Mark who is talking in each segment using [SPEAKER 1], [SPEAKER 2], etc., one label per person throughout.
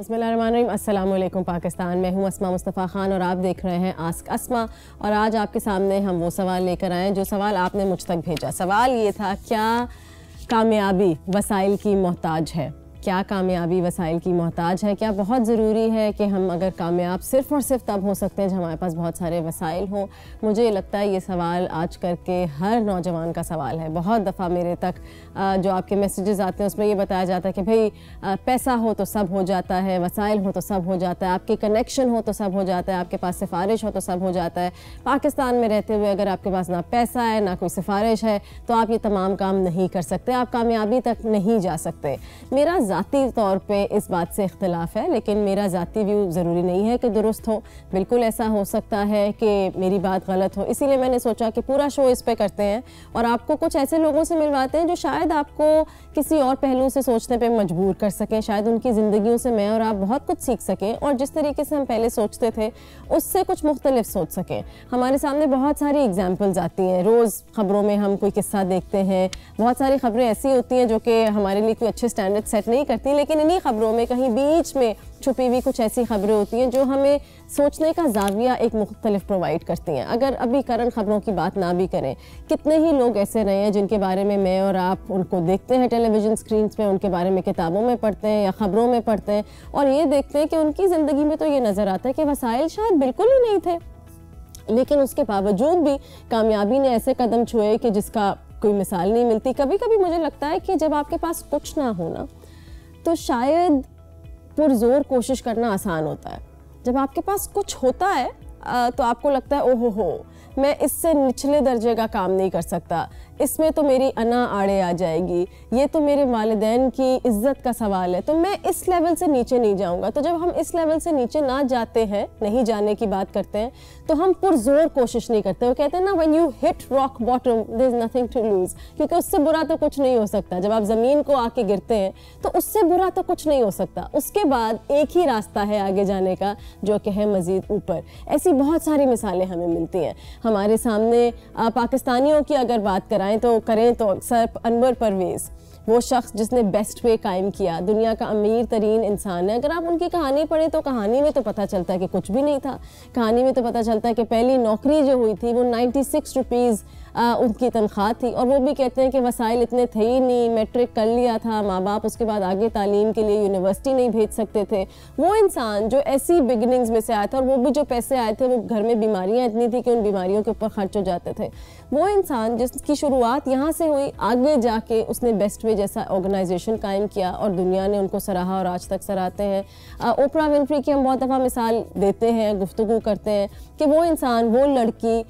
[SPEAKER 1] बिस्मिल्लाहिर्रहमानिर्रहीम। अस्सलाम वालेकुम पाकिस्तान। मैं हूँ अस्मा मुस्तफ़ा ख़ान और आप देख रहे हैं आस्क अस्मा। और आज आपके सामने हम वो सवाल लेकर आए जो सवाल आपने मुझ तक भेजा। सवाल ये था, क्या कामयाबी वसाइल की मोहताज है? क्या कामयाबी वसाइल की मोहताज है? क्या बहुत ज़रूरी है कि हम अगर कामयाब सिर्फ़ और सिर्फ तब हो सकते हैं जब हमारे पास बहुत सारे वसाइल हों? मुझे लगता है ये सवाल आज करके हर नौजवान का सवाल है। बहुत दफ़ा मेरे तक जो आपके मैसेजेस आते हैं उसमें ये बताया जाता है कि भाई पैसा हो तो सब हो जाता है, वसाइल हो तो सब हो जाता है, आपके कनेक्शन हो तो सब हो जाता है, आपके पास सिफारिश हो तो सब हो जाता है। पाकिस्तान में रहते हुए अगर आपके पास ना पैसा है ना कोई सिफारिश है तो आप ये तमाम काम नहीं कर सकते, आप कामयाबी तक नहीं जा सकते। मेरा ज़ाती तौर पे इस बात से इख्तिलाफ है, लेकिन मेरा ज़ाती व्यू ज़रूरी नहीं है कि दुरुस्त हो। बिल्कुल ऐसा हो सकता है कि मेरी बात गलत हो, इसीलिए मैंने सोचा कि पूरा शो इस पे करते हैं और आपको कुछ ऐसे लोगों से मिलवाते हैं जो शायद आपको किसी और पहलू से सोचने पे मजबूर कर सकें। शायद उनकी ज़िंदगियों से मैं और आप बहुत कुछ सीख सकें और जिस तरीके से हम पहले सोचते थे उससे कुछ मुख्तलिफ सोच सकें। हमारे सामने बहुत सारी एग्जाम्पल्स आती हैं, रोज़ ख़बरों में हम कोई किस्सा देखते हैं। बहुत सारी ख़बरें ऐसी होती हैं जो कि हमारे लिए कोई अच्छे स्टैंडर्ड सेट नहीं करती, लेकिन इन्हीं ख़बरों में कहीं बीच में छुपी हुई कुछ ऐसी ख़बरें होती हैं जो हमें सोचने का ज़ाविया एक मुख्तलिफ प्रोवाइड करती हैं। अगर अभी करंट ख़बरों की बात ना भी करें, कितने ही लोग ऐसे रहे हैं जिनके बारे में मैं और आप उनको देखते हैं टेलीविज़न स्क्रीन पे, उनके बारे में किताबों में पढ़ते हैं या ख़बरों में पढ़ते हैं और ये देखते हैं कि उनकी ज़िंदगी में तो ये नज़र आता है कि वसाइल शायद बिल्कुल ही नहीं थे, लेकिन उसके बावजूद भी कामयाबी ने ऐसे कदम छुए कि जिसका कोई मिसाल नहीं मिलती। कभी कभी मुझे लगता है कि जब आपके पास कुछ ना हो ना तो शायद पुरजोर कोशिश करना आसान होता है। जब आपके पास कुछ होता है तो आपको लगता है ओहो हो, मैं इससे निचले दर्जे का काम नहीं कर सकता, इसमें तो मेरी अना आड़े आ जाएगी, ये तो मेरे वालिदैन की इज़्ज़त का सवाल है, तो मैं इस लेवल से नीचे नहीं जाऊंगा। तो जब हम इस लेवल से नीचे ना जाते हैं, नहीं जाने की बात करते हैं, तो हम पुरजोर कोशिश नहीं करते। वो कहते हैं ना, when you hit rock bottom there is nothing to lose, क्योंकि उससे बुरा तो कुछ नहीं हो सकता। जब आप ज़मीन को आके गिरते हैं तो उससे बुरा तो कुछ नहीं हो सकता। उसके बाद एक ही रास्ता है आगे जाने का, जो कि है मज़ीद ऊपर। ऐसी बहुत सारी मिसालें हमें मिलती हैं हमारे सामने। पाकिस्तानियों की अगर बात करें तो अक्सर अनवर परवेज़, वो शख्स जिसने बेस्ट वे कायम किया, दुनिया का अमीर तरीन इंसान है। अगर आप उनकी कहानी पढ़ें तो कहानी में तो पता चलता है कि कुछ भी नहीं था। कहानी में तो पता चलता है कि पहली नौकरी जो हुई थी वो 96 रुपीज़ उनकी तनख्वाह थी, और वो भी कहते हैं कि वसाइल इतने थे ही नहीं, मैट्रिक कर लिया था, माँ बाप उसके बाद आगे तालीम के लिए यूनिवर्सिटी नहीं भेज सकते थे। वो इंसान जो ऐसी बिगिनिंग्स में से आया था, और वो भी जो पैसे आए थे वो घर में बीमारियाँ इतनी थी कि उन बीमारियों के ऊपर खर्च हो जाते थे। वो इंसान जिसकी शुरुआत यहाँ से हुई, आगे जाके उसने बेस्ट वे जैसा ऑर्गेनाइजेशन कायम किया और दुनिया ने उनको सराहा और आज तक सराहते हैं। ओपरा विनफ्री की हम बहुत दफ़ा मिसाल देते हैं, गुफ्तगू करते हैं कि वो इंसान, वो लड़की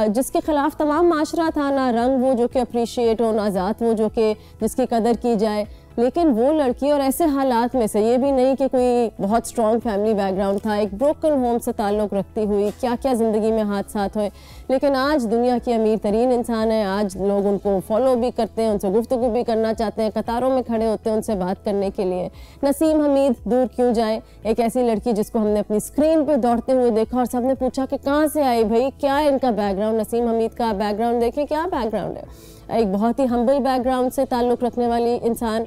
[SPEAKER 1] जिसके ख़िलाफ़ तमाम माशरा था, ना रंग वो जो कि अप्रिशिएट हो, ना ज़ात वो जो कि जिसकी कदर की जाए, लेकिन वो लड़की, और ऐसे हालात में से, ये भी नहीं कि कोई बहुत स्ट्रॉन्ग फैमिली बैकग्राउंड था, एक ब्रोकन होम से ताल्लुक़ रखती हुई, क्या क्या ज़िंदगी में हादसात हुए, लेकिन आज दुनिया की अमीर तरीन इंसान है। आज लोग उनको फॉलो भी करते हैं, उनसे गुफ्तगू भी करना चाहते हैं, कतारों में खड़े होते हैं उनसे बात करने के लिए। नसीम हमीद दूर क्यों जाए, एक ऐसी लड़की जिसको हमने अपनी स्क्रीन पर दौड़ते हुए देखा और सबने पूछा कि कहाँ से आई भाई, क्या है इनका बैकग्राउंड। नसीम हमीद का बैकग्राउंड देखें, क्या बैकग्राउंड है। एक बहुत ही हम्बल बैकग्राउंड से ताल्लुक़ रखने वाली इंसान,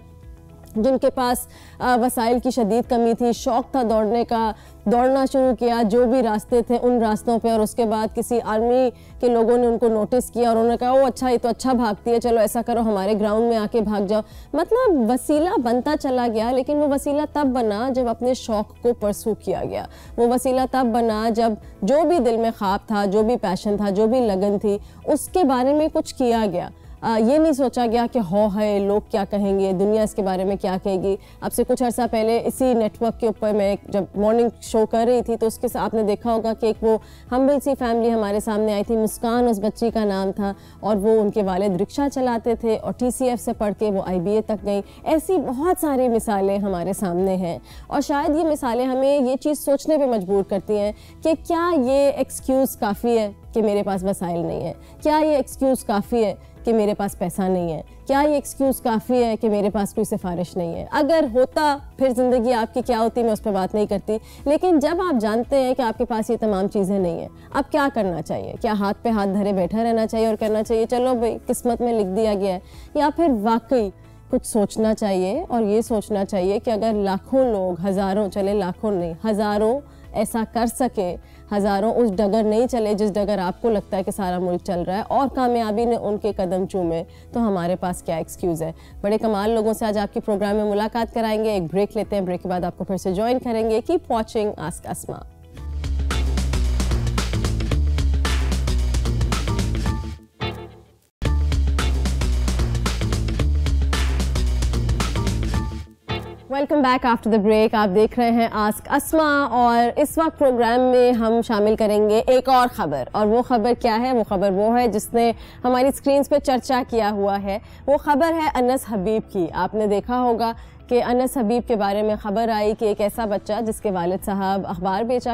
[SPEAKER 1] जिनके पास वसाइल की शदीद कमी थी, शौक़ था दौड़ने का, दौड़ना शुरू किया जो भी रास्ते थे उन रास्तों पे, और उसके बाद किसी आर्मी के लोगों ने उनको नोटिस किया और उन्होंने कहा ओ अच्छा, ये तो अच्छा भागती है, चलो ऐसा करो हमारे ग्राउंड में आके भाग जाओ। मतलब वसीला बनता चला गया, लेकिन वो वसीला तब बना जब अपने शौक़ को परसू किया गया। वो वसीला तब बना जब जो भी दिल में ख्वाब था, जो भी पैशन था, जो भी लगन थी, उसके बारे में कुछ किया गया। ये नहीं सोचा गया कि हो है लोग क्या कहेंगे, दुनिया इसके बारे में क्या कहेगी। अब से कुछ अर्सा पहले इसी नेटवर्क के ऊपर मैं जब मॉर्निंग शो कर रही थी तो उसके साथ आपने देखा होगा कि एक वो हम्बल सी फैमिली हमारे सामने आई थी, मुस्कान उस बच्ची का नाम था, और वो उनके वालिद रिक्शा चलाते थे और TCF से पढ़ के वो IBA तक गई। ऐसी बहुत सारी मिसालें हमारे सामने हैं, और शायद ये मिसालें हमें ये चीज़ सोचने पर मजबूर करती हैं कि क्या ये एक्सक्यूज़ काफ़ी है कि मेरे पास वसाइल नहीं है, क्या ये एक्सक्यूज़ काफ़ी है कि मेरे पास पैसा नहीं है, क्या ये एक्सक्यूज़ काफ़ी है कि मेरे पास कोई सिफारिश नहीं है। अगर होता फिर ज़िंदगी आपकी क्या होती, मैं उस पर बात नहीं करती, लेकिन जब आप जानते हैं कि आपके पास ये तमाम चीज़ें नहीं हैं, अब क्या करना चाहिए? क्या हाथ पे हाथ धरे बैठा रहना चाहिए और कहना चाहिए चलो भाई किस्मत में लिख दिया गया है, या फिर वाकई कुछ सोचना चाहिए और ये सोचना चाहिए कि अगर लाखों लोग, हज़ारों, चले लाखों नहीं, हज़ारों ऐसा कर सके, हज़ारों उस डगर नहीं चले जिस डगर आपको लगता है कि सारा मुल्क चल रहा है और कामयाबी ने उनके कदम चूमे, तो हमारे पास क्या एक्सक्यूज़ है। बड़े कमाल लोगों से आज आपकी प्रोग्राम में मुलाकात कराएंगे। एक ब्रेक लेते हैं, ब्रेक के बाद आपको फिर से ज्वाइन करेंगे। Keep watching ask Asma. Welcome back after the break. आप देख रहे हैं आस्क अस्मा और इस वक्त प्रोग्राम में हम शामिल करेंगे एक और ख़बर। और वो ख़बर क्या है? वो ख़बर वो है जिसने हमारी स्क्रीन्स पे चर्चा किया हुआ है। वो ख़बर है अनस हबीब की। आपने देखा होगा कि अनस हबीब के बारे में ख़बर आई कि एक ऐसा बच्चा जिसके वालिद साहब अखबार बेचते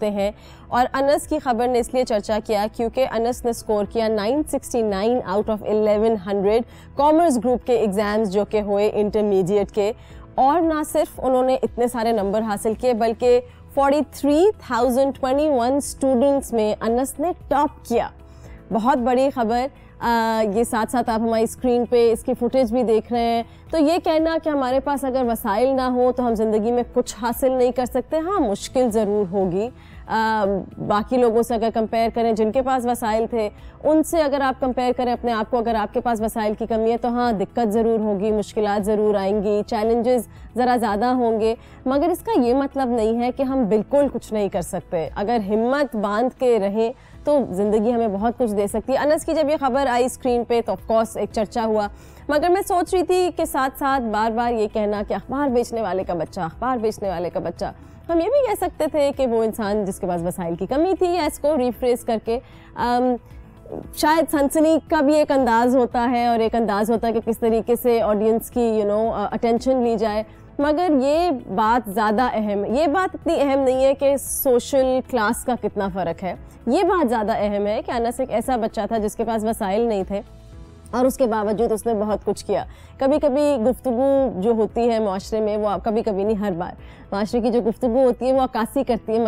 [SPEAKER 1] हैं और अनस की ख़बर ने इसलिए चर्चा किया क्योंकि अनस ने स्कोर किया 969 आउट ऑफ 1100 कॉमर्स ग्रुप के एग्ज़ाम्स जो कि हुए इंटरमीडिएट के। और ना सिर्फ उन्होंने इतने सारे नंबर हासिल किए बल्कि 43,021 स्टूडेंट्स में अनस ने टॉप किया। बहुत बड़ी ख़बर। ये साथ साथ आप हमारी स्क्रीन पे इसकी फुटेज भी देख रहे हैं। तो ये कहना कि हमारे पास अगर वसाइल ना हो तो हम ज़िंदगी में कुछ हासिल नहीं कर सकते, हाँ मुश्किल ज़रूर होगी। बाकी लोगों से अगर कंपेयर करें जिनके पास वसाइल थे, उनसे अगर आप कंपेयर करें अपने आप को, अगर आपके पास वसाइल की कमी है तो हाँ दिक्कत ज़रूर होगी, मुश्किलात ज़रूर आएंगी, चैलेंजेस ज़रा ज़्यादा होंगे। मगर इसका ये मतलब नहीं है कि हम बिल्कुल कुछ नहीं कर सकते। अगर हिम्मत बांध के रहें तो ज़िंदगी हमें बहुत कुछ दे सकती है। अनस की जब ये ख़बर आई स्क्रीन पे तो ऑफ कोर्स एक चर्चा हुआ, मगर मैं सोच रही थी कि साथ साथ बार बार ये कहना कि अखबार बेचने वाले का बच्चा, अखबार बेचने वाले का बच्चा, हम ये भी कह सकते थे कि वो इंसान जिसके पास वसाइल की कमी थी, या इसको रिफ्रेस करके शायद सनसनी का भी एक अंदाज़ होता है और एक अंदाज़ होता है कि किस तरीके से ऑडियंस की अटेंशन ली जाए। मगर ये बात ज़्यादा अहम है। ये बात इतनी अहम नहीं है कि सोशल क्लास का कितना फ़र्क है। ये बात ज़्यादा अहम है कि अनस एक ऐसा बच्चा था जिसके पास वसाइल नहीं थे और उसके बावजूद उसने बहुत कुछ किया। कभी कभी गुफ्तगू जो होती है माशरे में, वो कभी कभी नहीं, हर बार माशरे की जो गुफ्तगू होती है वो अक्कासी करती है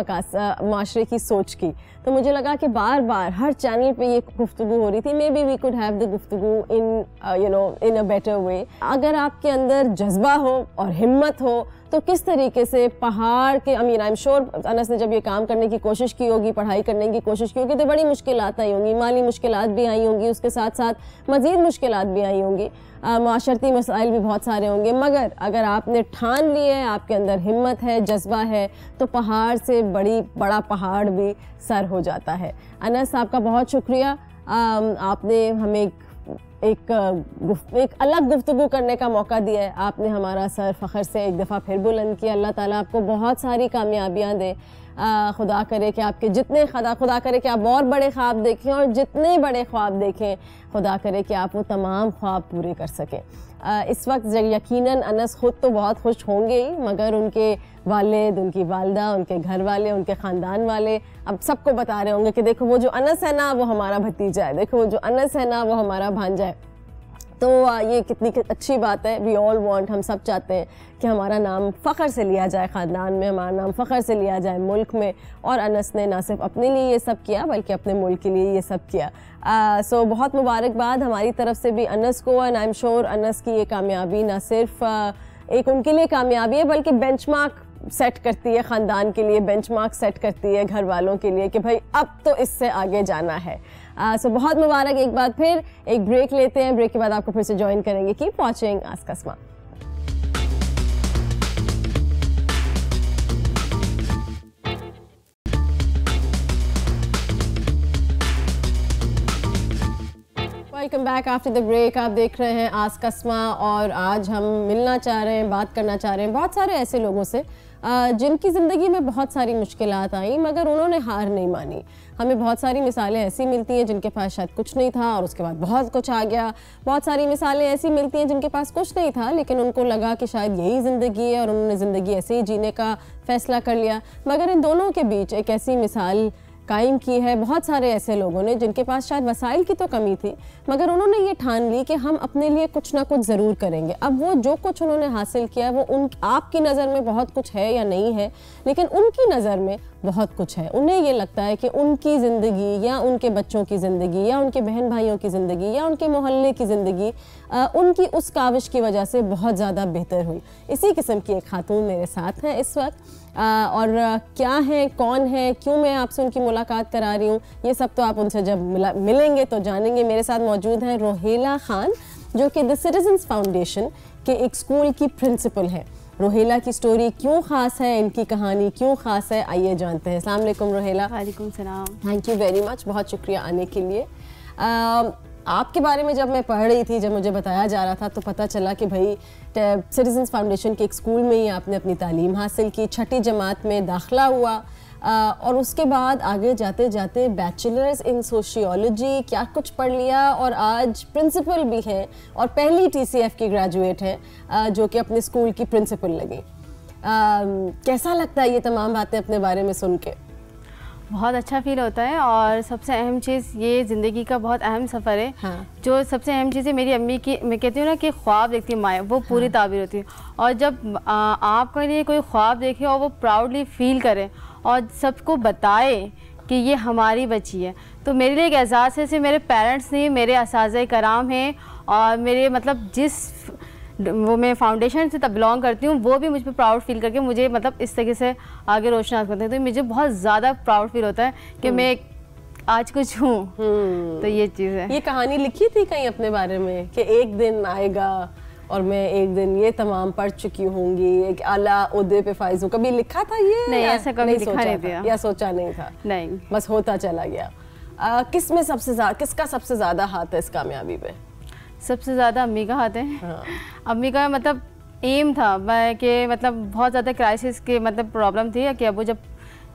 [SPEAKER 1] माशरे की सोच की। तो मुझे लगा कि बार बार हर चैनल पे ये गुफ्तगू हो रही थी। May be we could have the गुफ्तगू इन अ बेटर वे। अगर आपके अंदर जज्बा हो और हिम्मत हो तो किस तरीके से पहाड़ के, आई एम श्योर अनस ने जब ये काम करने की कोशिश की होगी, पढ़ाई करने की कोशिश की होगी, तो बड़ी मुश्किलात आई होंगी, माली मुश्किलात भी आई होंगी, उसके साथ साथ मज़ीद मुश्किलात भी आई होंगी, माशरती मसाइल भी बहुत सारे होंगे। मगर अगर आपने ठान लिए है, आपके अंदर हिम्मत है, जज्बा है, तो पहाड़ से बड़ा पहाड़ भी सर हो जाता है। अनस आपका बहुत शुक्रिया। आपने हमें एक अलग गुफ्तगू करने का मौका दिया है। आपने हमारा सर फ़ख्र से एक दफ़ा फिर बुलंद किया। अल्लाह ताला आपको बहुत सारी कामयाबियाँ दे। खुदा करे कि आपके जितने खुदा करे कि आप और बड़े ख्वाब देखें, और जितने बड़े ख्वाब देखें खुदा करे कि आप वो तमाम ख्वाब पूरे कर सकें। इस वक्त यकीनन अनस ख़ुद तो बहुत खुश होंगे ही, मगर उनके वालिद, उनकी वालदा, उनके घर वाले, उनके ख़ानदान वाले अब सबको बता रहे होंगे कि देखो वो जो अनस है ना वो हमारा भतीजा है, देखो वो जो अनस है ना वो हमारा भांजा है। तो ये कितनी अच्छी बात है। वी ऑल वांट, हम सब चाहते हैं कि हमारा नाम फ़ख्र से लिया जाए, ख़ानदान में हमारा नाम फ़ख्र से लिया जाए, मुल्क में। और अनस ने ना सिर्फ अपने लिए ये सब किया बल्कि अपने मुल्क के लिए ये सब किया। सो बहुत मुबारकबाद हमारी तरफ से भी अनस को। And I am sure Anas की ये कामयाबी ना सिर्फ एक उनके लिए कामयाबी है बल्कि बेंचमार्क सेट करती है, ख़ानदान के लिए बेंचमार्क सेट करती है, घर वालों के लिए कि भाई अब तो इससे आगे जाना है। सो बहुत मुबारक। एक बार फिर एक ब्रेक लेते हैं, ब्रेक के बाद आपको फिर से ज्वाइन करेंगे। Keep watching ask Asma. Welcome back after the break. आप देख रहे हैं आस्क अस्मा और आज हम मिलना चाह रहे हैं, बात करना चाह रहे हैं बहुत सारे ऐसे लोगों से जिनकी ज़िंदगी में बहुत सारी मुश्किलात आई मगर उन्होंने हार नहीं मानी। हमें बहुत सारी मिसालें ऐसी मिलती हैं जिनके पास शायद कुछ नहीं था और उसके बाद बहुत कुछ आ गया। बहुत सारी मिसालें ऐसी मिलती हैं जिनके पास कुछ नहीं था लेकिन उनको लगा कि शायद यही ज़िंदगी है और उन्होंने ज़िंदगी ऐसे ही जीने का फ़ैसला कर लिया। मगर इन दोनों के बीच एक ऐसी मिसाल कायम की है। बहुत सारे ऐसे लोगों ने जिनके पास शायद वसाइल की तो कमी थी, मगर उन्होंने ये ठान ली कि हम अपने लिए कुछ ना कुछ ज़रूर करेंगे। अब वो जो कुछ उन्होंने हासिल किया वो आपकी नज़र में बहुत कुछ है या नहीं है, लेकिन उनकी नज़र में बहुत कुछ है। उन्हें ये लगता है कि उनकी ज़िंदगी या उनके बच्चों की ज़िंदगी या उनके बहन भाइयों की ज़िंदगी या उनके मोहल्ले की ज़िंदगी उनकी उस काविश की वजह से बहुत ज़्यादा बेहतर हुई। इसी किस्म की एक खातून मेरे साथ हैं इस वक्त, और क्या है, कौन है, क्यों मैं आपसे उनकी मुलाकात करा रही हूँ, ये सब तो आप उनसे जब मिलेंगे तो जानेंगे। मेरे साथ मौजूद हैं रोहेला खान, जो कि द सिटीजन्स फाउंडेशन के एक स्कूल की प्रिंसिपल है। रोहेला की स्टोरी क्यों ख़ास है, इनकी कहानी क्यों ख़ास है, आइए जानते हैं। अस्सलाम वालेकुम रोहेला।
[SPEAKER 2] वालेकुम सलाम।
[SPEAKER 1] थैंक यू वेरी मच, बहुत शुक्रिया आने के लिए। आपके बारे में जब मैं पढ़ रही थी, जब मुझे बताया जा रहा था, तो पता चला कि भाई सिटीजन्स फाउंडेशन के एक स्कूल में ही आपने अपनी तालीम हासिल की, 6ठी जमात में दाखिला हुआ, और उसके बाद आगे जाते जाते बैचलर्स इन सोशियोलॉजी क्या कुछ पढ़ लिया, और आज प्रिंसिपल भी हैं और पहली TCF की ग्रेजुएट हैं, जो कि अपने स्कूल की प्रिंसिपल लगी। कैसा लगता है ये तमाम बातें अपने बारे में सुन के?
[SPEAKER 2] बहुत अच्छा फील होता है, और सबसे अहम चीज़ ये ज़िंदगी का बहुत अहम सफ़र है।
[SPEAKER 1] हाँ।
[SPEAKER 2] जो सबसे अहम चीज़ है, मेरी अम्मी की, मैं कहती हूँ ना कि ख्वाब देखती है माँ, वो पूरी ताबीर होती है। और जब आपके लिए कोई ख्वाब देखे और वो प्राउडली फील करे और सबको बताए कि ये हमारी बच्ची है, तो मेरे लिए एक एहसास है। सिर्फ मेरे पेरेंट्स नहीं, मेरे असातिज़े कराम हैं, और मेरे मतलब जिस वो मैं फाउंडेशन से तब बिलोंग करती हूँ, वो भी मुझ पर प्राउड फील करके मुझे मतलब इस तरीके से आगे रोशनास करते हैं। तो मुझे बहुत ज़्यादा प्राउड फील होता है कि मैं आज कुछ हूँ। तो ये चीज़ है।
[SPEAKER 1] ये कहानी लिखी थी कहीं अपने बारे में कि एक दिन आएगा और मैं एक दिन ये तमाम पढ़ चुकी होंगी, एक आला ओहदे पे फाइज हूँ, कभी लिखा था ये?
[SPEAKER 2] नहीं, ऐसा कभी लिखा नहीं था
[SPEAKER 1] या सोचा नहीं था?
[SPEAKER 2] नहीं,
[SPEAKER 1] बस होता चला गया। किसका सबसे ज़्यादा हाथ है इस कामयाबी पे?
[SPEAKER 2] सबसे ज़्यादा अम्मी का हाथ है।
[SPEAKER 1] हाँ।
[SPEAKER 2] अम्मी का मतलब एम था मैं कि मतलब बहुत ज़्यादा क्राइसिस की मतलब प्रॉब्लम थी कि अबू जब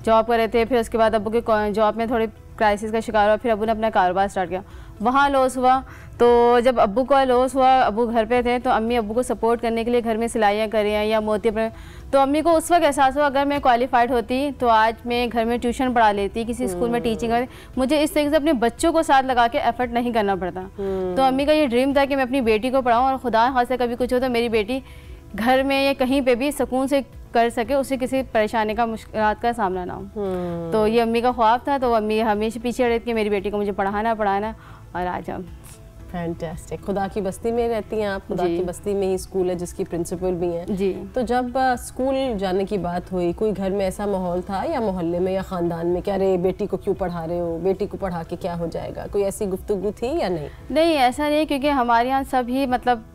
[SPEAKER 2] जॉब कर रहे थे, फिर उसके बाद अबू के जॉब में थोड़ी क्राइसिस का शिकार हुआ, फिर अबू ने अपना कारोबार स्टार्ट किया, वहाँ लॉस हुआ। तो जब अब्बू का लॉस हुआ, अब्बू घर पे थे, तो अम्मी अब्बू को सपोर्ट करने के लिए घर में सिलाइयाँ करी हैं या मोती पर। तो अम्मी को उस वक्त एहसास हुआ अगर मैं क्वालिफाइड होती तो आज मैं घर में ट्यूशन पढ़ा लेती, किसी स्कूल में टीचिंग करती, मुझे इस तरीके से अपने बच्चों को साथ लगा के एफर्ट नहीं करना पड़ता। तो अम्मी का ये ड्रीम था कि मैं अपनी बेटी को पढ़ाऊँ और खुदा खासा कभी कुछ हो तो मेरी बेटी घर में या कहीं पे भी सुकून से कर सके, उसे किसी परेशानी का मुश्किलात का सामना ना हो। तो ये अम्मी का ख्वाब था। तो अम्मी हमेशा पीछे रहती कि मेरी बेटी को मुझे पढ़ाना, और आज हम
[SPEAKER 1] फैंटास्टिक। खुदा की बस्ती में रहती हैं आप, खुदा की बस्ती में ही स्कूल है जिसकी प्रिंसिपल भी हैं
[SPEAKER 2] जी।
[SPEAKER 1] तो जब स्कूल जाने की बात हुई, कोई घर में ऐसा माहौल था या मोहल्ले में या ख़ानदान में कि अरे बेटी को क्यों पढ़ा रहे हो, बेटी को पढ़ा के क्या हो जाएगा, कोई ऐसी गुफ्तगू थी या नहीं?
[SPEAKER 2] नहीं, ऐसा नहीं, क्योंकि हमारे यहाँ सब ही मतलब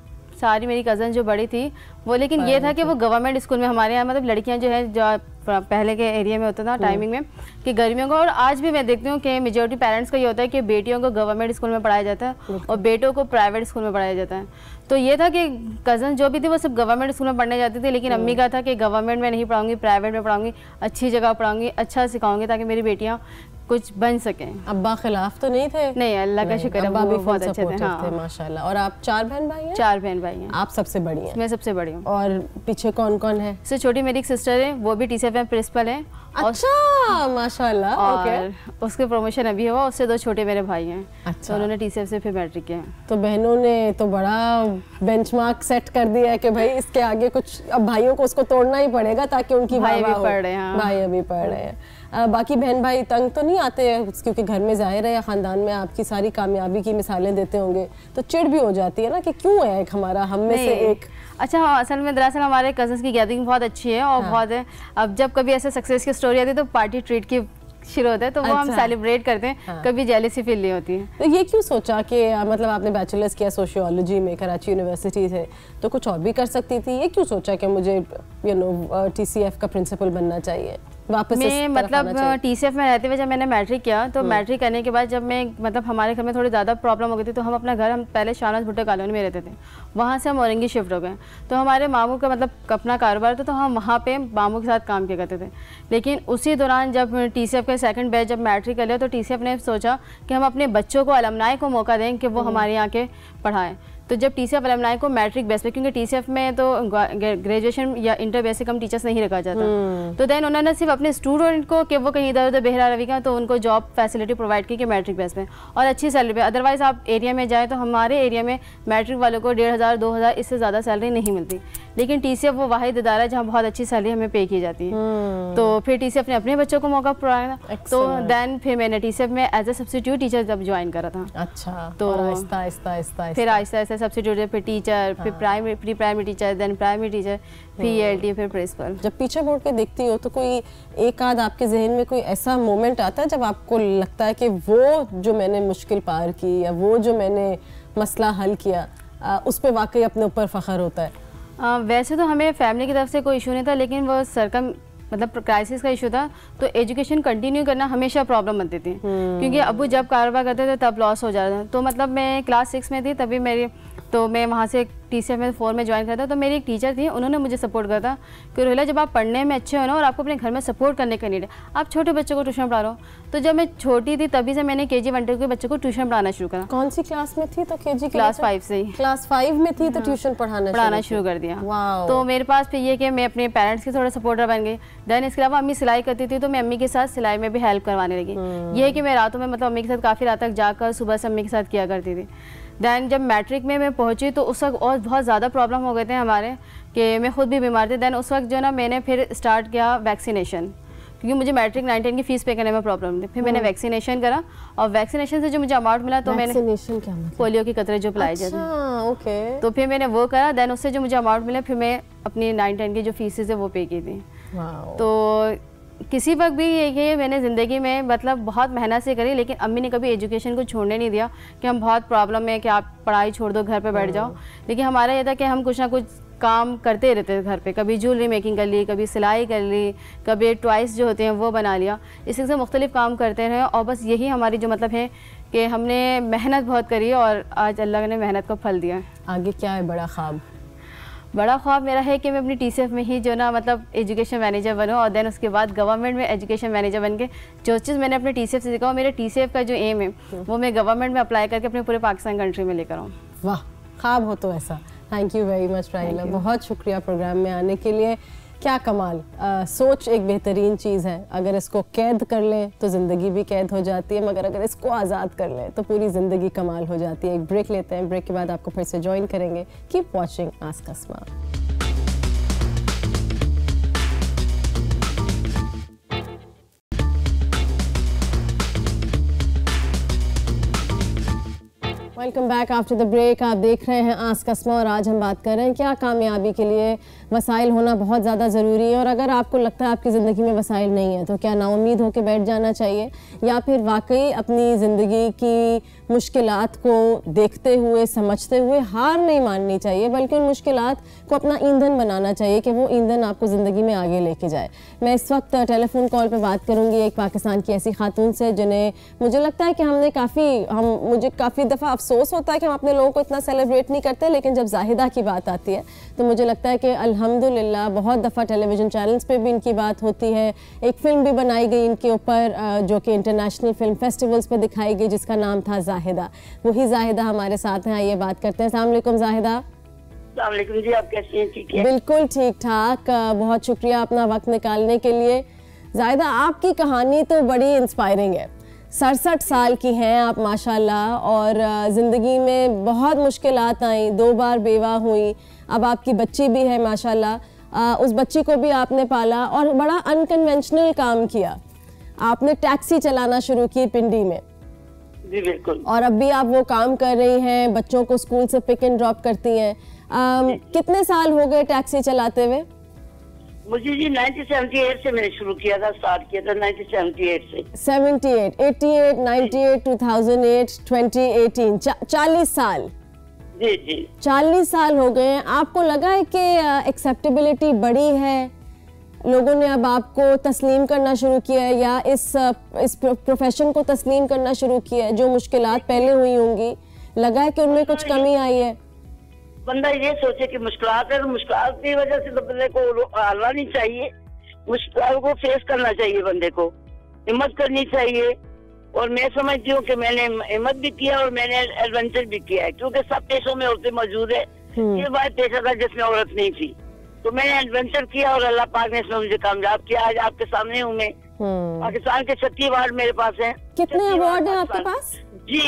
[SPEAKER 2] सारी मेरी कज़न जो बड़ी थी वो, लेकिन ये था कि वो गवर्नमेंट स्कूल में, हमारे यहाँ मतलब लड़कियाँ जो है जो पहले के एरिया में होता था टाइमिंग में कि गर्मियों को, और आज भी मैं देखती हूँ कि मेजॉरिटी पेरेंट्स का ये होता है कि बेटियों को गवर्नमेंट स्कूल में पढ़ाया जाता है और बेटों को प्राइवेट स्कूल में पढ़ाया जाता है। तो ये था कि कज़न जो भी थी वो सब गवर्नमेंट स्कूल में पढ़ने जाती थी, लेकिन अम्मी का था कि गवर्नमेंट में नहीं पढ़ाऊंगी, प्राइवेट में पढ़ाऊंगी, अच्छी जगह पढ़ाऊंगी, अच्छा सिखाऊंगी ताकि मेरी बेटियाँ कुछ बन सकें।
[SPEAKER 1] अब्बा खिलाफ तो नहीं थे?
[SPEAKER 2] नहीं, अल्लाह का शुक्र है,
[SPEAKER 1] अब्बा भी
[SPEAKER 2] बहुत अच्छे थे। हाँ,
[SPEAKER 1] माशाल्लाह। और आप 4 बहन भाई हैं?
[SPEAKER 2] 4 बहन भाई हैं।
[SPEAKER 1] आप सबसे बड़ी हैं?
[SPEAKER 2] मैं सबसे बड़ी हूँ।
[SPEAKER 1] और पीछे कौन कौन है?
[SPEAKER 2] सबसे छोटी मेरी एक सिस्टर है, वो भी TCF में प्रिंसिपल है।
[SPEAKER 1] अच्छा, माशाल्लाह।
[SPEAKER 2] और उसके प्रमोशन अभी हुआ, उससे 2 छोटे मेरे भाई हैं।
[SPEAKER 1] अच्छा।
[SPEAKER 2] तो उन्होंने TCF से फिर मैट्रिक किया।
[SPEAKER 1] तो बहनों ने तो बड़ा बेंचमार्क सेट कर दिया है कि भाई इसके आगे कुछ, अब भाइयों को उसको तोड़ना ही पड़ेगा ताकि उनकी
[SPEAKER 2] भाई भी पढ़ रहे हैं। हाँ।
[SPEAKER 1] भाई अभी पढ़ रहे हैं। बाकी बहन भाई तंग तो नहीं आते हैं क्योंकि घर में जाहिर है या ख़ानदान में आपकी सारी कामयाबी की मिसालें देते होंगे, तो चिढ़ भी हो जाती है ना कि क्यों है एक हमारा, हम में से एक।
[SPEAKER 2] अच्छा, हाँ, असल में दरअसल हमारे कज़न्स की गैदरिंग बहुत अच्छी है और बहुत है। अब जब कभी ऐसे सक्सेस की स्टोरी आती है तो पार्टी ट्रीट की शुरू होता है, तो वो हम सेलिब्रेट करते हैं। हाँ। कभी जेलसी फील नहीं होती है।
[SPEAKER 1] तो ये क्यों सोचा कि मतलब आपने बैचलर्स किया सोशियोलॉजी में, कराची यूनिवर्सिटी से, तो कुछ और भी कर सकती थी, ये क्यों सोचा कि मुझे TCF का प्रिंसिपल बनना चाहिए? वापस
[SPEAKER 2] मैं मतलब TCF में रहते हुए जब मैंने मैट्रिक किया, तो मैट्रिक करने के बाद जब मैं मतलब हमारे घर में थोड़ी ज़्यादा प्रॉब्लम हो गई थी, तो हम अपना घर, हम पहले शाहनवाज भुट्टो कॉलोनी में रहते थे, वहाँ से हम औरंगी शिफ्ट हो गए। तो हमारे मामू का मतलब अपना कारोबार था, तो हम वहाँ पे मामू के साथ काम किया करते थे। लेकिन उसी दौरान जब TCF के सेकंड बैच जब मैट्रिक कर लिया, तो TCF ने सोचा कि हम अपने बच्चों को, अलमनाई को मौका दें कि वो हमारे यहाँ के पढ़ाएँ। तो जब TCF अलमनाई को मैट्रिक बेस पे, क्योंकि TCF में तो ग्रेजुएशन या इंटर बेसिक हम टीचर्स नहीं रखा जाता, तो देन उन्होंने सिर्फ अपने स्टूडेंट को कि वो कहीं इधर उधर बेहरा रवि का, तो उनको जॉब फैसिलिटी प्रोवाइड की कि मैट्रिक बेस पे और अच्छी सैलरी पे। अदरवाइज आप एरिया में जाए तो हमारे एरिया में मैट्रिक वालों को 1500 2000 इससे ज़्यादा सैलरी नहीं मिलती, लेकिन TCF वो वाहिद इदारा है जहाँ बहुत अच्छी सैलरी हमें पे की जाती है। तो फिर TCF ने अपने बच्चों को मौका प्रोवाइड, तो देन फिर मैंने TCF में एज ए सब्स्टिट्यूट टीचर जब ज्वाइन करा था।
[SPEAKER 1] अच्छा,
[SPEAKER 2] तो
[SPEAKER 1] आहिस्ता आहिस्ता
[SPEAKER 2] फिर आहिस्ता आहिस्ता सब्स्टिट्यूट, फिर टीचर, फिर primary pre primary teacher, then primary teacher, फिर ELT, फिर प्रिंसिपल।
[SPEAKER 1] जब पीछे मुड़ के देखती हो तो कोई एक आध आपके जहन में कोई ऐसा मोमेंट आता है जब आपको लगता है कि वो जो मैंने मुश्किल पार की या वो जो मैंने मसला हल किया उस पर वाकई अपने ऊपर फ़ख्र होता है?
[SPEAKER 2] वैसे तो हमें फैमिली की तरफ से कोई इशू नहीं था, लेकिन वो सरकम मतलब क्राइसिस का इशू था, तो एजुकेशन कंटिन्यू करना हमेशा प्रॉब्लम बनती थी, क्योंकि अबू जब कारोबार करते थे तब लॉस हो जाता था। तो मतलब मैं क्लास 6 में थी तभी मेरी, तो मैं वहाँ से TCF में 4 में ज्वाइन करता, तो मेरी एक टीचर थी, उन्होंने मुझे सपोर्ट करा था कि रोहिला जब आप पढ़ने में अच्छे हो ना और आपको अपने घर में सपोर्ट करने का नीड है, आप छोटे बच्चों को ट्यूशन पढ़ा रहे हो। तो जब मैं छोटी थी तभी से मैंने KG 1 2 के बच्चों को ट्यूशन पढ़ाना शुरू करा।
[SPEAKER 1] कौन सी क्लास में थी? तो KG
[SPEAKER 2] क्लास 5 से ही।
[SPEAKER 1] क्लास 5 में थी तो ट्यूशन पढ़ाना शुरू
[SPEAKER 2] कर दिया। तो मेरे पास फिर ये कि मैं अपने पेरेंट्स के थोड़ा सपोर्टर बन गई। देन इसके अलावा अम्मी सिलाई करती थी, तो मैं अम्मी के साथ सिलाई में भी हेल्प करवाने लगी। ये है कि मैं रातों में मतलब अम्मी के साथ काफ़ी रात तक जाकर सुबह से अम्मी के साथ किया करती थी। दैन जब मैट्रिक में मैं पहुंची तो उस वक्त और बहुत ज़्यादा प्रॉब्लम हो गए थे हमारे कि मैं खुद भी बीमार थी। दैन उस वक्त जो ना मैंने फिर स्टार्ट किया वैक्सीनेशन, क्योंकि मुझे मैट्रिक 9-10 की फ़ीस पे करने में प्रॉब्लम थी। फिर मैंने वैक्सीनेशन करा और वैक्सीनेशन से जो मुझे अमाउंट मिला, तो मैंने
[SPEAKER 1] वैक्सीनेशन क्या मतलब?
[SPEAKER 2] पोलियो की कतरे जो पिलाए जाते हैं,
[SPEAKER 1] ओके।
[SPEAKER 2] तो फिर मैंने वो करा। दैन उससे जो मुझे अमाउंट मिला फिर मैं अपनी 9-10 की जो फीसेज है वो पे की थी। तो किसी वक्त भी ये मैंने ज़िंदगी में मतलब बहुत मेहनत से करी, लेकिन अम्मी ने कभी एजुकेशन को छोड़ने नहीं दिया कि हम बहुत प्रॉब्लम है कि आप पढ़ाई छोड़ दो, घर पे बैठ जाओ। लेकिन हमारा ये था कि हम कुछ ना कुछ काम करते रहते थे घर पे, कभी ज्वेलरी मेकिंग कर ली, कभी सिलाई कर ली, कभी टॉयस जो होते हैं वो बना लिया। इसी से मुख्तलिफ काम करते रहे और बस यही हमारी जो मतलब है कि हमने मेहनत बहुत करी और आज अल्लाह ने मेहनत का फल दिया।
[SPEAKER 1] आगे क्या है बड़ा ख्वाब?
[SPEAKER 2] बड़ा ख्वाब मेरा है कि मैं अपनी TCF में ही जो ना मतलब एजुकेशन मैनेजर बनूं और देन उसके बाद गवर्नमेंट में एजुकेशन मैनेजर बन के जो चीज़ मैंने अपने TCF से सीखा, मेरे TCF का जो एम है वो मैं गवर्नमेंट में अप्लाई करके अपने पूरे पाकिस्तान कंट्री में लेकर आऊँ।
[SPEAKER 1] वाह, ख्वाब हो तो ऐसा। थैंक यू वेरी मच राहिला, बहुत शुक्रिया प्रोग्राम में आने के लिए। क्या कमाल, सोच एक बेहतरीन चीज़ है। अगर इसको कैद कर लें तो ज़िंदगी भी कैद हो जाती है, मगर अगर इसको आज़ाद कर लें तो पूरी ज़िंदगी कमाल हो जाती है। एक ब्रेक लेते हैं, ब्रेक के बाद आपको फिर से ज्वाइन करेंगे। Keep watching ask Asma. Welcome back after the break. आप देख रहे हैं आस्क अस्मा और आज हम बात कर रहे हैं क्या कामयाबी के लिए वसाइल होना बहुत ज़्यादा ज़रूरी है, और अगर आपको लगता है आपकी ज़िंदगी में वसाइल नहीं है तो क्या नाउम्मीद होकर बैठ जाना चाहिए, या फिर वाकई अपनी ज़िंदगी की मुश्किलात को देखते हुए समझते हुए हार नहीं माननी चाहिए, बल्कि उन मुश्किलात को अपना ईंधन बनाना चाहिए कि वो ईंधन आपको ज़िंदगी में आगे लेके जाए। मैं इस वक्त टेलीफोन कॉल पर बात करूँगी एक पाकिस्तान की ऐसी खातून से जिन्हें मुझे लगता है कि मुझे काफ़ी दफ़ा अफसोस होता है कि हम अपने लोगों को इतना सेलिब्रेट नहीं करते, लेकिन जब जाहिदा की बात आती है तो मुझे लगता है कि अल्हम्दुलिल्लाह बहुत दफ़ा टेलीविज़न चैनल्स पे भी इनकी बात होती है। एक फ़िल्म भी बनाई गई इनके ऊपर जो कि इंटरनेशनल फ़िल्म फेस्टिवल्स पे दिखाई गई, जिसका नाम था जाहिदा। वही जाहिदा हमारे साथ हैं, आइए बात करते हैं। अस्सलाम वालेकुम जाहिदा।
[SPEAKER 3] अस्सलाम वालेकुम जी, आप कैसी हैं? ठीक है,
[SPEAKER 1] बिल्कुल ठीक ठाक, बहुत शुक्रिया अपना वक्त निकालने के लिए। जाहिदा, आपकी कहानी तो बड़ी इंस्पायरिंग है। 67 साल की हैं आप माशाल्लाह, और ज़िंदगी में बहुत मुश्किलात आई, 2 बार बेवा हुई, अब आपकी बच्ची भी है माशाल्लाह। उस बच्ची को भी आपने पाला और बड़ा अनकन्वेंशनल काम किया। आपने टैक्सी चलाना शुरू की पिंडी में।
[SPEAKER 3] जी बिल्कुल।
[SPEAKER 1] और अब भी आप वो काम कर रही हैं, बच्चों को स्कूल से पिक एंड ड्रॉप करती हैं। कितने साल हो गए टैक्सी चलाते हुए?
[SPEAKER 3] मुझे जी 1978 से मैंने शुरू किया था, स्टार्ट किया था 1978 से।
[SPEAKER 1] 78, 88, 98, 2008, 2018, 40 साल।
[SPEAKER 3] जी जी,
[SPEAKER 1] 40 साल हो गए हैं। आपको लगा है कि एक्सेप्टेबिलिटी बढ़ी है, लोगों ने अब आपको तस्लीम करना शुरू किया है, या इस प्रोफेशन को तस्लीम करना शुरू किया है? जो मुश्किलात पहले हुई होंगी, लगा है कि उनमें कुछ कमी आई है?
[SPEAKER 3] बंदा ये सोचे कि मुश्किलात है तो मुश्किलात की वजह से तो बंदे को हलवा नहीं चाहिए, मुश्किलात को फेस करना चाहिए, बंदे को हिम्मत करनी चाहिए और मैं समझती हूँ कि मैंने हिम्मत भी किया और मैंने एडवेंचर भी किया है, क्योंकि सब पेशों में औरतें मौजूद है। ये बात पेशा था जिसमें औरत नहीं थी, तो मैंने एडवेंचर किया और अल्लाह पाक ने इसमें मुझे कामयाब किया। आज आपके सामने हूँ मैं। पाकिस्तान के 36 अवार्ड मेरे पास हैं।
[SPEAKER 1] कितने अवार्ड हैं आपके पास?
[SPEAKER 3] जी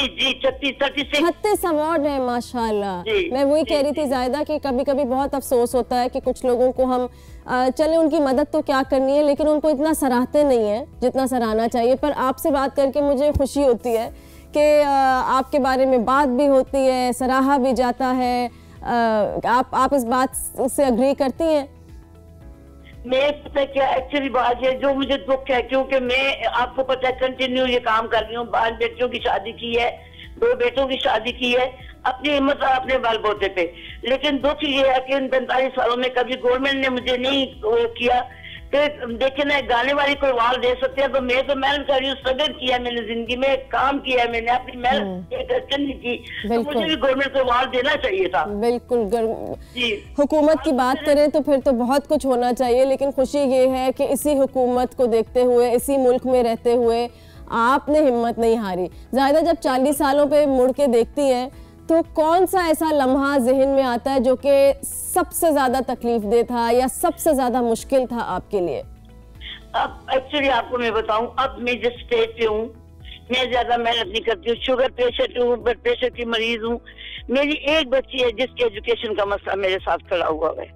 [SPEAKER 3] 36
[SPEAKER 1] अवार्ड है, माशाल्लाह।
[SPEAKER 3] जी,
[SPEAKER 1] मैं वही
[SPEAKER 3] जी,
[SPEAKER 1] कह रही थी जायदा कि कभी कभी बहुत अफसोस होता है कि कुछ लोगों को हम चले उनकी मदद तो क्या करनी है, लेकिन उनको इतना सराहते नहीं है जितना सराहना चाहिए। पर आपसे बात करके मुझे खुशी होती है कि आपके बारे में बात भी होती है, सराहा भी जाता है। आप इस बात से अग्री करती हैं?
[SPEAKER 3] मैं पता क्या एक्चुअली बात है, जो मुझे दुख है, क्योंकि मैं आपको पता है कंटिन्यू ये काम कर रही हूँ। 5 बेटियों की शादी की है, 2 बेटों की शादी की है, अपनी हिम्मत और अपने बल बोते पे। लेकिन दुख ये है कि इन 45 सालों में कभी गवर्नमेंट ने मुझे नहीं किया कि देखिए ना, गाने वाली कोई वाल दे सकते हैं। तो मैं तो मेहनत कर रही हूँ, स्ट्रगल किया मैंने, जिंदगी में काम किया है मैंने, अपनी मेहनत नहीं की, तो मुझे भी गवर्नमेंट को वाल देना चाहिए था।
[SPEAKER 1] बिल्कुल। हुकूमत की बात करें तो फिर तो बहुत कुछ होना चाहिए, लेकिन खुशी ये है कि इसी हुकूमत को देखते हुए, इसी मुल्क में रहते हुए आपने हिम्मत नहीं हारी। ज़ाहिदा जब 40 सालों पे मुड़ के देखती हैं तो कौन सा ऐसा लम्हा जहन में आता है जो कि सबसे ज्यादा तकलीफ दे था या सबसे ज्यादा मुश्किल था आपके लिए?
[SPEAKER 3] अब एक्चुअली आपको मैं बताऊं, अब मैं जिस स्टेज पे हूँ, मैं ज्यादा मेहनत नहीं करती हूँ, शुगर पेशेंट हूँ, ब्लड प्रेशर की मरीज हूँ। मेरी एक बच्ची है जिसके एजुकेशन का मसला मेरे साथ खड़ा हुआ है।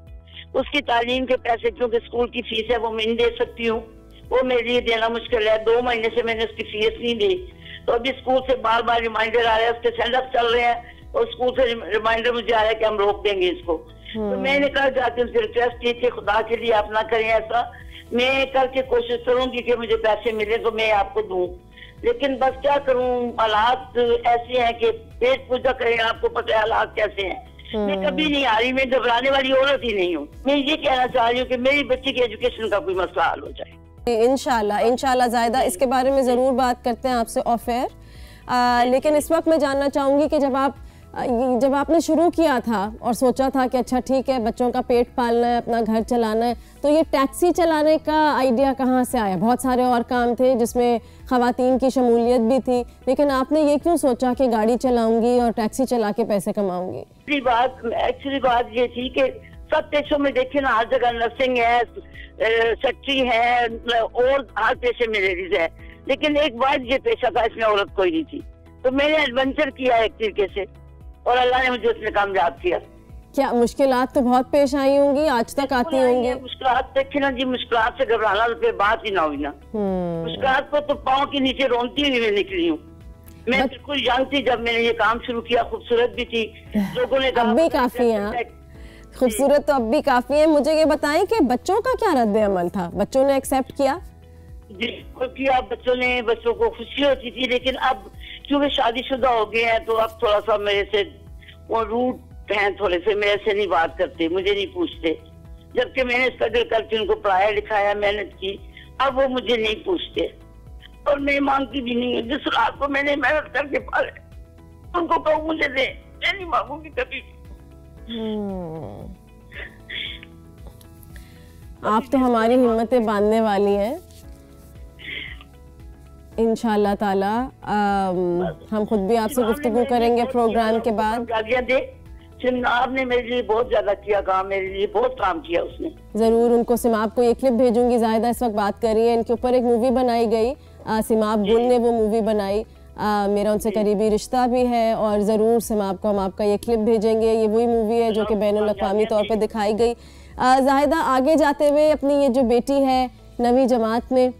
[SPEAKER 3] उसकी तालीम के पैसे, क्योंकि स्कूल की फीस है वो मैं नहीं दे सकती हूँ, वो मेरे लिए देना मुश्किल है। 2 महीने से मैंने उसकी फीस नहीं दी, तो अभी स्कूल से बार बार रिमाइंडर आ रहा है, उसके सेंड अप चल रहे हैं और स्कूल से रिमाइंडर मुझे आ रहा है कि हम रोक देंगे इसको। तो मैंने कहा जाके उनसे रिक्वेस्ट की थी, खुदा के लिए आप ना करें ऐसा, मैं करके कोशिश करूंगी कि मुझे पैसे मिले तो मैं आपको दूं, लेकिन बस क्या करूं, हालात ऐसे हैं कि पेट पूजा करें, आपको पता है हालात कैसे हैं। मैं कभी नहीं आ रही, मैं घबराने वाली औरत ही नहीं हूँ। मैं ये कहना चाह रही हूँ कि मेरी बच्ची की एजुकेशन का कोई मसला हल हो जाए।
[SPEAKER 1] इंशाल्लाह ज़ायदा इसके बारे में ज़रूर बात करते हैं आपसे ऑफ एयर। लेकिन इस वक्त मैं जानना चाहूँगी कि जब आपने शुरू किया था और सोचा था कि अच्छा ठीक है बच्चों का पेट पालना है, अपना घर चलाना है, तो ये टैक्सी चलाने का आइडिया कहाँ से आया? बहुत सारे और काम थे जिसमें ख़वातीन की शमूलियत भी थी, लेकिन आपने ये क्यों सोचा कि गाड़ी चलाऊंगी और टैक्सी चला के पैसे कमाऊंगी?
[SPEAKER 3] एक्चुअली बात ये थी कि सब पेशों में देखिए ना, हर जगह नर्सिंग है, सेक्रेटरी है और हर पेशे में लेडीज है, लेकिन एक बात ये पेशा था इसमें औरत कोई नहीं थी। तो मैंने एडवेंचर किया एक तरीके से और अल्लाह ने मुझे उसमें कामयाब किया।
[SPEAKER 1] क्या मुश्किलात तो बहुत पेश आई होंगी, आज तक आती होंगी?
[SPEAKER 3] मुश्किलात देखिए ना जी, मुश्किलात से घबराना तो फिर बात ही ना हुई ना। मुश्किलात को तो पाँव के नीचे रोनती हुई मैं निकली हूँ। मैं बिल्कुल यंग थी जब मैंने ये काम शुरू किया, खूबसूरत भी थी, लोगों ने
[SPEAKER 1] अब भी काफी है, खूबसूरत तो अब भी काफी है। मुझे ये बताएं कि बच्चों का क्या रद्द अमल था? बच्चों ने एक्सेप्ट किया?
[SPEAKER 3] जी किया, बच्चों को खुशी होती थी, लेकिन अब क्योंकि शादीशुदा हो गए हैं तो अब थोड़ा सा मेरे से वो रूट हैं, थोड़े से मेरे से नहीं बात करते, मुझे नहीं पूछते। जबकि मैंने स्ट्रगल करके उनको पढ़ाया लिखाया, मेहनत की, अब वो मुझे नहीं पूछते और मैं मांगती भी नहीं है। जिस रात को मैंने मेहनत करके पाले उनको कहूँ मुझे दे, मैं नहीं मांगूंगी कभी भी।
[SPEAKER 1] आप तो हमारी हिम्मतें बांधने वाली हैं। इंशाल्लाह ताला हम खुद भी आपसे गुफ्तगू करेंगे प्रोग्राम के बाद।
[SPEAKER 3] आपने मेरे लिए बहुत ज्यादा किया काम, मेरे लिए बहुत काम किया उसने।
[SPEAKER 1] जरूर उनको सिमाब को ये क्लिप भेजूंगी, ज़ाहिदा इस वक्त बात कर रही है, इनके ऊपर एक मूवी बनाई गई, सिमाब गुल ने वो मूवी बनाई, मेरा उनसे करीबी रिश्ता भी है और ज़रूर सिमाब को हम आपका ये क्लिप भेजेंगे। ये वही मूवी है जो कि बैनुल-अक़वामी तौर पर दिखाई गई। ज़ाहिदा आगे जाते हुए अपनी ये जो बेटी है 9वीं जमात में,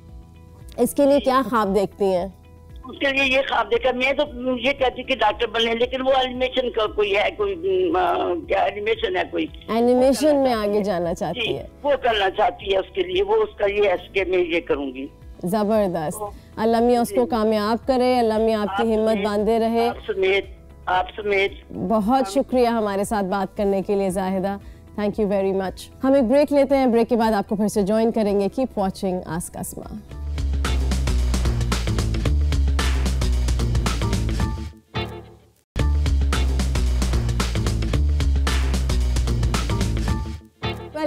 [SPEAKER 1] इसके लिए क्या ख्वाब देखती हैं?
[SPEAKER 3] उसके लिए ये ख्वाब देखा, मैं तो ये कहती कि डॉक्टर बनने, लेकिन वो एनिमेशन का कोई है, कोई क्या एनिमेशन है, कोई
[SPEAKER 1] एनिमेशन में आगे जाना चाहती है,
[SPEAKER 3] वो करना चाहती है। उसके लिए वो उसका ये है कि मैं ये करूंगी।
[SPEAKER 1] जबरदस्त। अल्लाह मियां उसको कामयाब करे, अल्लाह मियां आपकी हिम्मत बांधे रहे।
[SPEAKER 3] आप समेत
[SPEAKER 1] बहुत शुक्रिया हमारे साथ बात करने के लिए Zahida, thank you very much. हम एक ब्रेक लेते हैं, ब्रेक के बाद आपको फिर से ज्वाइन करेंगे। Keep watching ask Asma.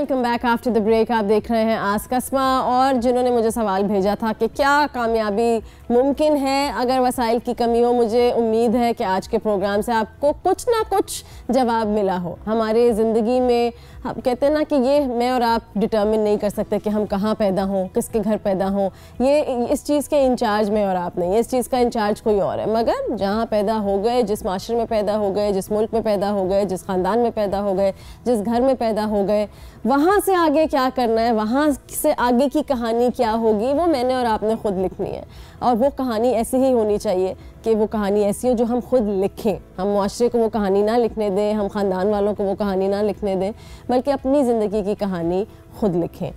[SPEAKER 1] Welcome back after the break. आप देख रहे हैं आस्क अस्मा, और जिन्होंने मुझे सवाल भेजा था कि क्या कामयाबी मुमकिन है अगर वसाइल की कमी हो, मुझे उम्मीद है कि आज के प्रोग्राम से आपको कुछ ना कुछ जवाब मिला हो। हमारे ज़िंदगी में हम कहते हैं ना कि ये मैं और आप डिटर्मिन नहीं कर सकते कि हम कहाँ पैदा हों, किसके घर पैदा हों। ये इस चीज़ के इंचार्ज मैं और आप नहीं, इस चीज़ का इंचार्ज कोई और है। मगर जहाँ पैदा हो गए, जिस माशरे में पैदा हो गए, जिस मुल्क में पैदा हो गए, जिस ख़ानदान में पैदा हो गए, जिस घर में पैदा हो गए, वहाँ से आगे क्या करना है, वहाँ से आगे की कहानी क्या होगी, वो मैंने और आपने ख़ुद लिखनी है। और वो कहानी ऐसी ही होनी चाहिए कि वो कहानी ऐसी हो जो हम खुद लिखें। हम मुआशरे को वो कहानी ना लिखने दें, हम ख़ानदान वालों को वो कहानी ना लिखने दें, बल्कि अपनी ज़िंदगी की कहानी खुद लिखें।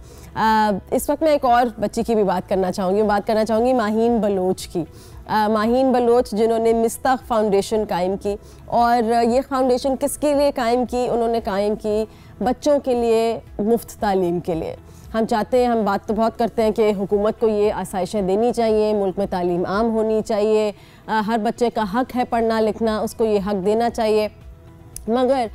[SPEAKER 1] इस वक्त मैं एक और बच्ची की भी बात करना चाहूँगी माहीन बलोच की। माहीन बलोच जिन्होंने मिस्ताक फाउंडेशन कायम की, और ये फाउंडेशन किसके लिए कायम की? उन्होंने कायम की बच्चों के लिए, मुफ्त तालीम के लिए। हम चाहते हैं, हम बात तो बहुत करते हैं कि हुकूमत को ये आसाइशें देनी चाहिए, मुल्क में तालीम आम होनी चाहिए, हर बच्चे का हक़ है पढ़ना लिखना, उसको ये हक़ देना चाहिए। मगर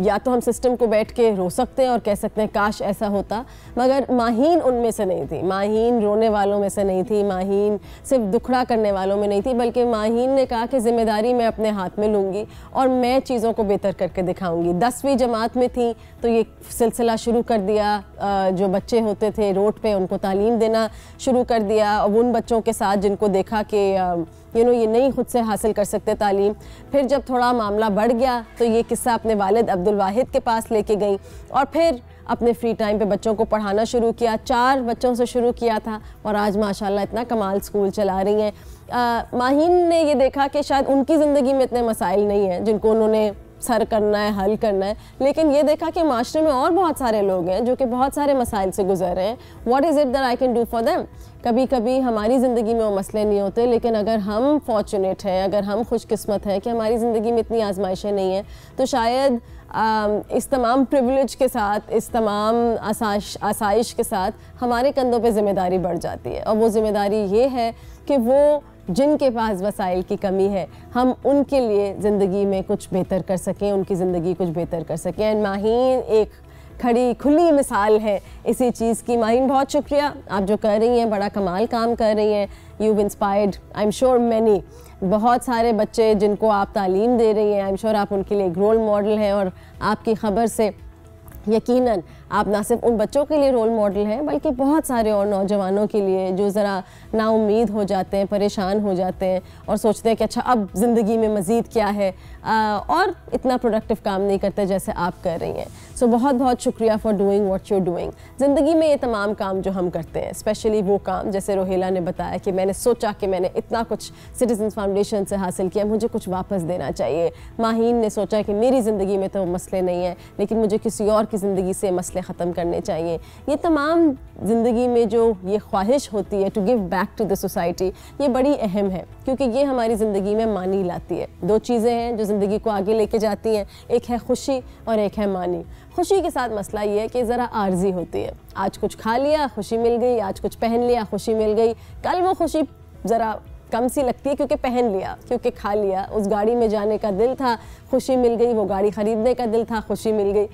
[SPEAKER 1] या तो हम सिस्टम को बैठ के रो सकते हैं और कह सकते हैं काश ऐसा होता, मगर माहीन उनमें से नहीं थी। माहीन रोने वालों में से नहीं थी, माहीन सिर्फ दुखड़ा करने वालों में नहीं थी, बल्कि माहीन ने कहा कि ज़िम्मेदारी मैं अपने हाथ में लूँगी और मैं चीज़ों को बेहतर करके दिखाऊँगी। 10वीं जमात में थी तो ये सिलसिला शुरू कर दिया, जो बच्चे होते थे रोड पे उनको तालीम देना शुरू कर दिया, और उन बच्चों के साथ जिनको देखा कि ये नहीं खुद से हासिल कर सकते तालीम। फिर जब थोड़ा मामला बढ़ गया तो ये किस्सा अपने वालिद अब्दुल वाहिद के पास लेके गई, और फिर अपने फ्री टाइम पे बच्चों को पढ़ाना शुरू किया। 4 बच्चों से शुरू किया था और आज माशाल्लाह इतना कमाल स्कूल चला रही हैं। माहीन ने ये देखा कि शायद उनकी ज़िंदगी में इतने मसाइल नहीं हैं जिनको उन्होंने सर करना है, हल करना है, लेकिन ये देखा कि माशरे में और बहुत सारे लोग हैं जो कि बहुत सारे मसाइल से गुजर रहे हैं। What is it that I can do for them? कभी कभी हमारी ज़िंदगी में वो मसले नहीं होते, लेकिन अगर हम फॉर्चुनेट हैं, अगर हम खुशकिस्मत हैं कि हमारी ज़िंदगी में इतनी आजमाइशें नहीं हैं, तो शायद इस तमाम प्रिविलेज के साथ, इस तमाम आसाइश के साथ हमारे कंधों पे ज़िम्मेदारी बढ़ जाती है। और वो ज़िम्मेदारी ये है कि वो जिनके पास वसाइल की कमी है, हम उनके लिए ज़िंदगी में कुछ बेहतर कर सकें, उनकी ज़िंदगी कुछ बेहतर कर सकें। एंड माहीन एक खड़ी खुली मिसाल है इसी चीज़ की। माहीन बहुत शुक्रिया, आप जो कर रही हैं, बड़ा कमाल काम कर रही हैं। you've inspired I'm sure many, बहुत सारे बच्चे जिनको आप तालीम दे रही हैं, I'm sure आप उनके लिए एक रोल मॉडल हैं। और आपकी ख़बर से यकीनन आप ना सिर्फ उन बच्चों के लिए रोल मॉडल हैं, बल्कि बहुत सारे और नौजवानों के लिए जो ज़रा नाउम्मीद हो जाते हैं, परेशान हो जाते हैं और सोचते हैं कि अच्छा अब ज़िंदगी में मज़ीद क्या है, और इतना प्रोडक्टिव काम नहीं करते जैसे आप कर रही हैं। सो बहुत बहुत शुक्रिया for doing what you doing. ज़िंदगी में ये तमाम काम जो हम करते हैं, स्पेशली वो काम जैसे रोहेला ने बताया कि मैंने सोचा कि मैंने इतना कुछ सिटीजन्स फाउंडेशन से हासिल किया, मुझे कुछ वापस देना चाहिए। माहीन ने सोचा कि मेरी ज़िंदगी में तो मसले नहीं हैं, लेकिन मुझे किसी और की ज़िंदगी से मसले ख़त्म करने चाहिए। ये तमाम ज़िंदगी में जो ये ख्वाहिश होती है to give back to the society, ये बड़ी अहम है, क्योंकि ये हमारी ज़िंदगी में मानी लाती है। 2 चीज़ें हैं जो ज़िंदगी को आगे लेके जाती हैं, एक है खुशी और एक है मानी। खुशी के साथ मसला ये है कि ज़रा आर्जी होती है, आज कुछ खा लिया खुशी मिल गई, आज कुछ पहन लिया खुशी मिल गई, कल वो खुशी ज़रा कम सी लगती है क्योंकि पहन लिया, क्योंकि खा लिया, उस गाड़ी में जाने का दिल था खुशी मिल गई, वो गाड़ी ख़रीदने का दिल था खुशी मिल गई,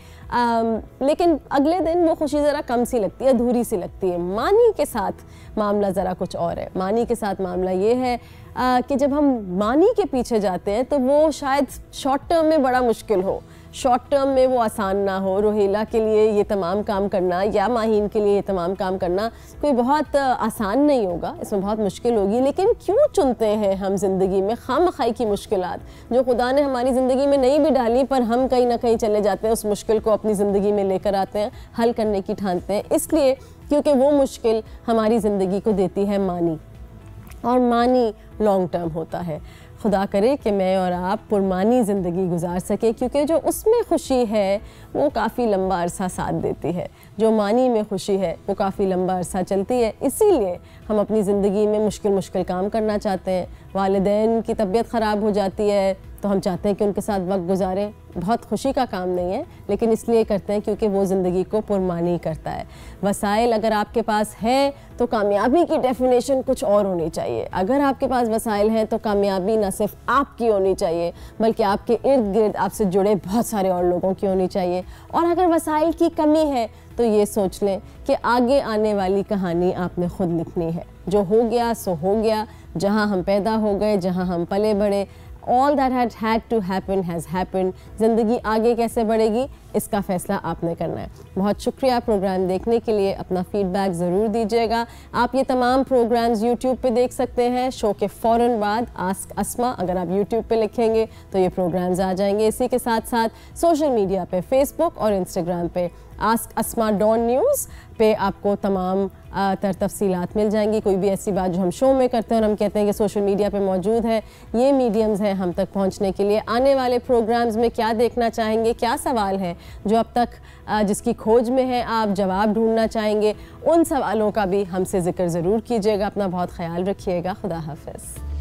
[SPEAKER 1] लेकिन अगले दिन वो खुशी ज़रा कम सी लगती है, अधूरी सी लगती है। मानी के साथ मामला ज़रा कुछ और है। मानी के साथ मामला ये है कि जब हम मानी के पीछे जाते हैं तो वो शायद शॉर्ट टर्म में बड़ा मुश्किल हो, शॉर्ट टर्म में वो आसान ना हो। रोहेला के लिए ये तमाम काम करना या माहीन के लिए ये तमाम काम करना कोई बहुत आसान नहीं होगा, इसमें बहुत मुश्किल होगी। लेकिन क्यों चुनते हैं हम ज़िंदगी में खामखाई की मुश्किलात जो खुदा ने हमारी ज़िंदगी में नहीं भी डाली, पर हम कहीं ना कहीं चले जाते हैं, उस मुश्किल को अपनी ज़िंदगी में लेकर आते हैं, हल करने की ठानते हैं, इसलिए क्योंकि वो मुश्किल हमारी ज़िंदगी को देती है मानी, और मानी लॉन्ग टर्म होता है। खुदा करे कि मैं और आप पुरमानी ज़िंदगी गुजार सके, क्योंकि जो उसमें खुशी है वो काफ़ी लंबा अरसा साथ देती है, जो मानी में खुशी है वो काफ़ी लंबा अरसा चलती है। इसीलिए हम अपनी ज़िंदगी में मुश्किल काम करना चाहते हैं। वालिदैन की तबीयत ख़राब हो जाती है तो हम चाहते हैं कि उनके साथ वक्त गुजारें। बहुत खुशी का काम नहीं है, लेकिन इसलिए करते हैं क्योंकि वो ज़िंदगी को पुरमानी करता है। वसाइल अगर आपके पास है तो कामयाबी की डेफिनेशन कुछ और होनी चाहिए। अगर आपके पास वसाइल हैं तो कामयाबी ना सिर्फ आपकी होनी चाहिए, बल्कि आपके इर्द गिर्द आपसे जुड़े बहुत सारे और लोगों की होनी चाहिए। और अगर वसाइल की कमी है तो ये सोच लें कि आगे आने वाली कहानी आपने खुद लिखनी है। जो हो गया सो हो गया, जहाँ हम पैदा हो गए, जहाँ हम पले बढ़े, all that had to happen has happen. ज़िंदगी आगे कैसे बढ़ेगी इसका फ़ैसला आपने करना है। बहुत शुक्रिया प्रोग्राम देखने के लिए। अपना फ़ीडबैक ज़रूर दीजिएगा। आप ये तमाम प्रोग्राम्स यूट्यूब पे देख सकते हैं। शो के फ़ौरन बाद आस्क अस्मा अगर आप यूट्यूब पे लिखेंगे तो ये प्रोग्राम्स आ जाएंगे। इसी के साथ साथ सोशल मीडिया पे फेसबुक और इंस्टाग्राम पे आस्क अस्मा डॉन न्यूज़ पे आपको तमाम तफसीलात मिल जाएंगी। कोई भी ऐसी बात जो हम शो में करते हैं और हम कहते हैं कि सोशल मीडिया पे मौजूद है, ये मीडियम्स हैं हम तक पहुंचने के लिए। आने वाले प्रोग्राम्स में क्या देखना चाहेंगे, क्या सवाल है जो अब तक जिसकी खोज में है, आप जवाब ढूंढना चाहेंगे, उन सवालों का भी हमसे ज़िक्र ज़रूर कीजिएगा। अपना बहुत ख्याल रखिएगा। खुदा हाफ़िज़।